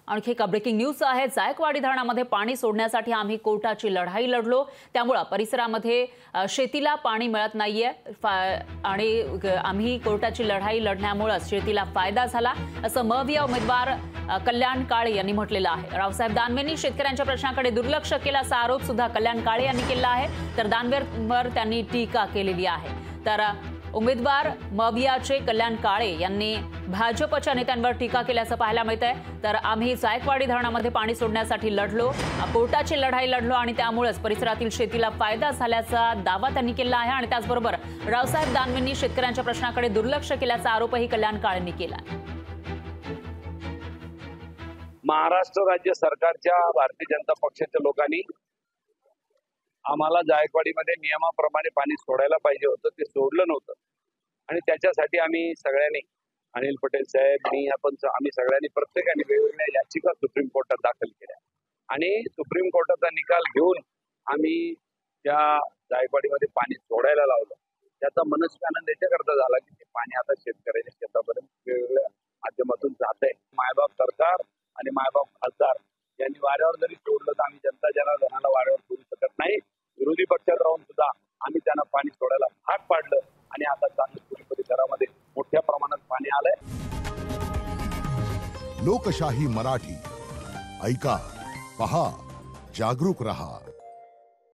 आणखी एक breaking news आहे। जायकवाडी धरणामध्ये पाणी सोडण्यासाठी आम्ही कोर्टाची लढाई लढलो, त्यामुळे परिसरामध्ये शेतीला पाणी मिळत नाहीये आणि आम्ही कोर्टाची लढाई लढण्यामुळे शेतीला फायदा झाला, असं मविया उमेदवार कल्याण काळे यांनी म्हटलेलं आहे। रावसाहेब दानवेंनी शेतकऱ्यांच्या प्रश्नाकडे दुर्लक्ष केल्याचा आरोप सुद्धा कल्याण काळे यांनी केला आहे, तर दानवेंवर त्यांनी टीका केलेली आहे। तर उमेदवार मवियाचे कल्याण काळे यांनी भाजपच्या नेत्यांवर टीका केल्याचं पाहायला मिळतंय। तर आम्ही जायकवाडी धरणामध्ये पाणी सोडण्यासाठी लढलो, कोर्टाची लढाई लढलो आणि त्यामुळेच परिसरातील शेतीला फायदा झाल्याचा दावा त्यांनी केला आहे। आणि त्याचबरोबर रावसाहेब दानवेंनी शेतकऱ्यांच्या प्रश्नाकडे दुर्लक्ष केल्याचा आरोपही कल्याण काळेंनी केला। महाराष्ट्र राज्य सरकारच्या भारतीय जनता पक्षाच्या लोकांनी आम्हाला जायकवाडीमध्ये नियमाप्रमाणे पाणी सोडायला पाहिजे होतं, ते सोडलं नव्हतं आणि त्याच्यासाठी आम्ही सगळ्यांनी अनिल पटेल साहेब आम्ही सगळ्यांनी प्रत्येकाने वेगवेगळ्या याचिका सुप्रीम कोर्टात दाखल केल्या आणि सुप्रीम कोर्टाचा निकाल घेऊन आम्ही त्या जायकवाडीमध्ये पाणी सोडायला लावलं। त्याचा मनस्कानंद याच्याकरता झाला की ते पाणी आता शेतकऱ्याच्या शेतापर्यंत वेगवेगळ्या माध्यमातून जात आहे। मायबाप सरकार आणि मायबाप खासदार यांनी वाऱ्यावर जरी सोडलं तर आम्ही जनता जनार्दनाला वाऱ्यावर सोडू शकत नाही। विरोधी पक्षात राहून सुद्धा आम्ही त्यांना पाणी सोडायला भाग पाडलं आणि आता चांगली परिसरामध्ये मोठ्या प्रमाणात पाणी आलंय। लोकशाही मराठी ऐका, पहा, जागरूक रहा।